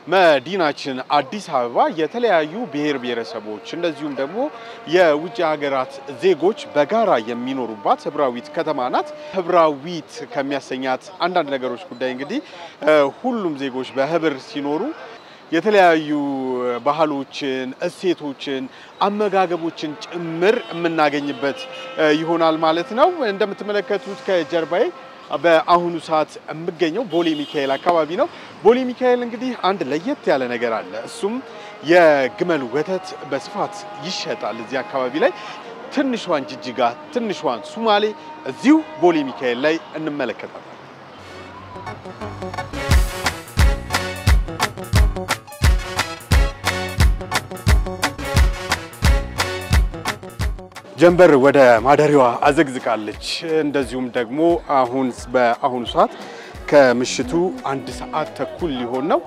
መዲናችን አዲስ አበባ የተለያዩ ብሔር ብሔረሰቦች እንደዚሁም ደግሞ የውጭ ሀገራት ዜጎች በጋራ የሚኖሩባት ህብራዊት ከተማ ናት። ህብራዊት ከሚያሰኛት አንዳንድ ነገሮች ጉዳይ እንግዲህ ሁሉም ዜጎች በህብር ሲኖሩ የተለያዩ ባህሎችን፣ እሴቶችን፣ አመጋገቦችን ጭምር የምናገኝበት ይሆናል ማለት ነው። እንደምትመለከቱት ከጀርባዬ በአሁኑ ሰዓት የምገኘው ቦሌ ሚካኤል አካባቢ ነው። ቦሌ ሚካኤል እንግዲህ አንድ ለየት ያለ ነገር አለ። እሱም የግመል ወተት በስፋት ይሸጣል እዚህ አካባቢ ላይ። ትንሿን ጅጅጋ፣ ትንሿን ሱማሌ እዚሁ ቦሌ ሚካኤል ላይ እንመለከታለን። ጀንበር ወደ ማደሪያዋ አዘግዝቃለች። እንደዚሁም ደግሞ በአሁኑ ሰዓት ከምሽቱ 1 ሰዓት ተኩል ሊሆን ነው።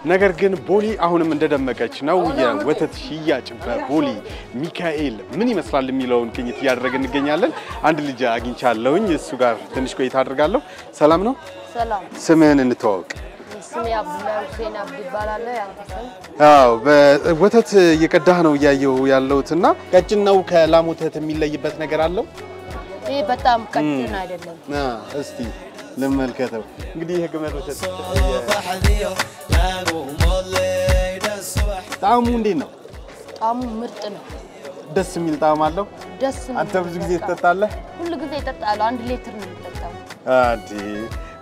ነገር ግን ቦሌ አሁንም እንደደመቀች ነው። የወተት ሽያጭ በቦሌ ሚካኤል ምን ይመስላል የሚለውን ቅኝት እያደረግን እንገኛለን። አንድ ልጅ አግኝቻለሁኝ። እሱ ጋር ትንሽ ቆይታ አድርጋለሁ። ሰላም ነው? ሰላም። ስምህን እንተዋወቅ። ስሜ አብዱላህ ሁሴን አብዲ ይባላል። ያንተሰም? አዎ፣ በወተት እየቀዳህ ነው ያየው ያለውትና ቀጭን ነው ከላም ወተት የሚለይበት ነገር አለው? ይሄ በጣም ቀጭን አይደለም። እስቲ ለመልከተው። እንግዲህ የግመል ወተት ጣዕሙ እንዴት ነው? ጣዕሙ ምርጥ ነው። ደስ የሚል ጣዕም አለው። ደስ ነው። አንተ ብዙ ጊዜ ትጠጣለህ? ሁሉ ጊዜ እጠጣለሁ። 1 ሊትር ነው የምጠጣው።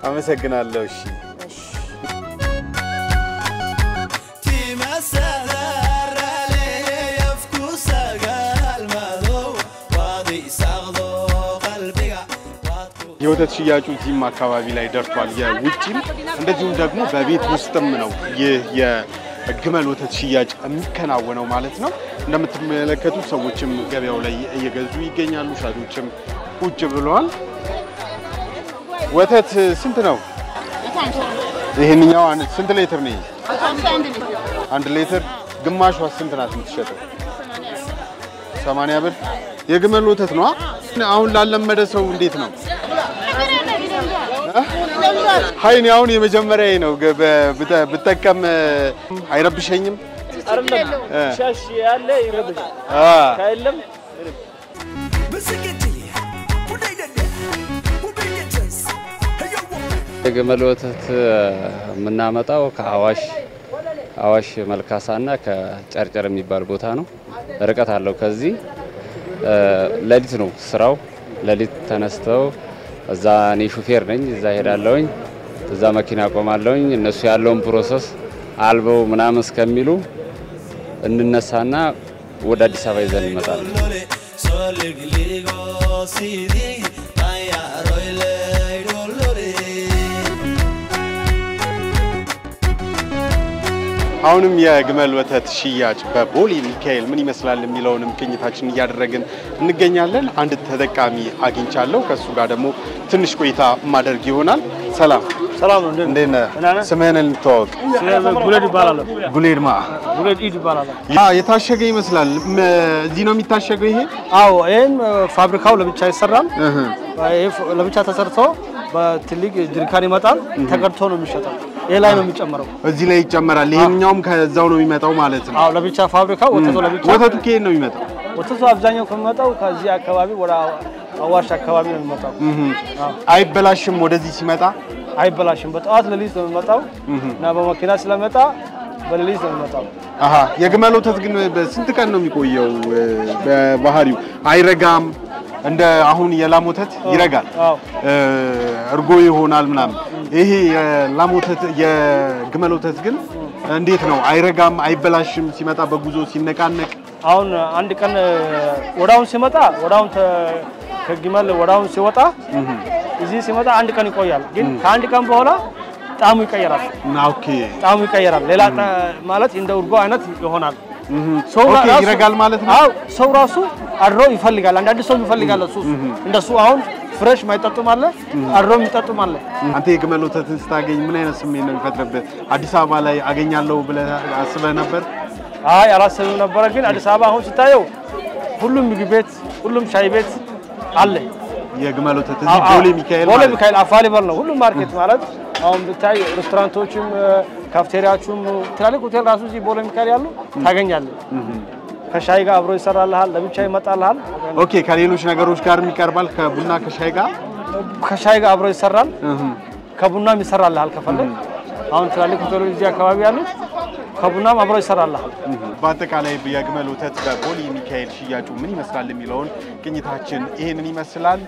አመሰግናለሁ። እሺ የወተት ሽያጩ እዚህም አካባቢ ላይ ደርሷል። የውጪም እንደዚሁም ደግሞ በቤት ውስጥም ነው ይህ የግመል ወተት ሽያጭ የሚከናወነው ማለት ነው። እንደምትመለከቱት ሰዎችም ገበያው ላይ እየገዙ ይገኛሉ። ሻጮችም ቁጭ ብለዋል። ወተት ስንት ነው? ይሄንኛው ስንት ሊትር ነው? 1 ሊትር። ግማሿ ስንት ናት የምትሸጠው? 80 ብር። የግመል ወተት ነው። አሁን ላለመደ ሰው እንዴት ነው? ሃይኔ አሁን የመጀመሪያዬ ነው ብጠቀም አይረብሸኝም? አይደለም ሻሽ ያለ ይረብሽ ካይለም የግመል ወተት የምናመጣው ከአዋሽ መልካሳና ከጨርጨር የሚባል ቦታ ነው። ርቀት አለው። ከዚህ ለሊት ነው ስራው። ለሊት ተነስተው እዛ እኔ ሹፌር ነኝ። እዛ ሄዳለሁኝ። እዛ መኪና ቆማለሁኝ። እነሱ ያለውን ፕሮሰስ አልበው ምናምን እስከሚሉ እንነሳና ወደ አዲስ አበባ ይዘን እንመጣለን። አሁንም የግመል ወተት ሽያጭ በቦሌ ሚካኤል ምን ይመስላል የሚለውንም ቅኝታችን እያደረግን እንገኛለን። አንድ ተጠቃሚ አግኝቻለሁ። ከሱ ጋር ደግሞ ትንሽ ቆይታ ማድረግ ይሆናል። ሰላም ነው። እንዴት ነህ? ስምህን እንተዋወቅ። ጉሌድ ይባላል። ጉሌድ ይባላል። የታሸገ ይመስላል። እዚህ ነው የሚታሸገው ይሄ? አዎ፣ ይሄን ፋብሪካው ለብቻ ይሰራል። ይሄ ለብቻ ተሰርቶ በትልቅ ጀሪካን ይመጣል። ተቀድቶ ነው የሚሸጠው። ይሄ ላይ ነው የሚጨመረው። እዚህ ላይ ይጨመራል። ይሄኛውም ከዛው ነው የሚመጣው ማለት ነው? አዎ፣ ለብቻ ፋብሪካው ወተቱ ለብቻ። ወተቱ ከየት ነው የሚመጣው? ወተቱ አብዛኛው ከመጣው ከዚህ አካባቢ ወደ አዋሽ አካባቢ ነው የሚመጣው። አይበላሽም? ወደዚህ ሲመጣ አይበላሽም። በጠዋት ለሊት ነው የሚመጣው እና በመኪና ስለመጣ በለሊት ነው የሚመጣው። የግመል ወተት ግን በስንት ቀን ነው የሚቆየው? በባህሪው አይረጋም? እንደ አሁን የላም ወተት ይረጋል፣ እርጎ ይሆናል ምናምን። ይሄ የላም ወተት የግመል ወተት ግን እንዴት ነው? አይረጋም? አይበላሽም? ሲመጣ በጉዞ ሲነቃነቅ? አሁን አንድ ቀን ወዳውን ሲመጣ ወዳውን ከግመል ወዳውን ሲወጣ እዚህ ሲመጣ አንድ ቀን ይቆያል። ግን ከአንድ ቀን በኋላ ጣዕሙ ይቀየራል። ጣዕሙ ይቀየራል። ሌላ ማለት እንደ እርጎ አይነት ይሆናል። ሰው ይረጋል ማለት ነው። አዎ፣ ሰው ራሱ አድሮ ይፈልጋል። አንዳንድ ሰው ይፈልጋል እሱ እንደሱ። አሁን ፍሬሽ ማይጠጡም አለ፣ አድሮ የሚጠጡም አለ። አንተ የግመል ወተትን ስታገኝ ምን አይነት ስሜት ነው የሚፈጥርብህ? አዲስ አበባ ላይ አገኛለሁ ብለህ አስበህ ነበር? አይ አላሰብም ነበር። ግን አዲስ አበባ አሁን ስታየው ሁሉም ምግብ ቤት፣ ሁሉም ሻይ ቤት አለ። የግመል ወተት እዚህ ቦሌ ሚካኤል አፋሊበል ነው። ሁሉም ማርኬት ማለት አሁን ብታይ ሬስቶራንቶችም ካፍቴሪያዎችም ትላልቅ ሆቴል ራሱ እዚህ ቦሌ ሚካኤል ያሉ ታገኛለህ ከሻይ ጋር አብሮ ይሰራልሃል ለብቻ ይመጣልሃል ኦኬ ከሌሎች ነገሮች ጋር የሚቀርባል ከቡና ከሻይ ጋር አብሮ ይሰራል ከቡናም ይሰራልሃል ከፈለክ አሁን ትላልቅ ሆቴሎች እዚህ አካባቢ ያሉ ከቡናም አብሮ ይሰራልሃል በአጠቃላይ የግመል ወተት በቦሌ ሚካኤል ሽያጩ ምን ይመስላል የሚለውን ቅኝታችን ይሄንን ይመስላል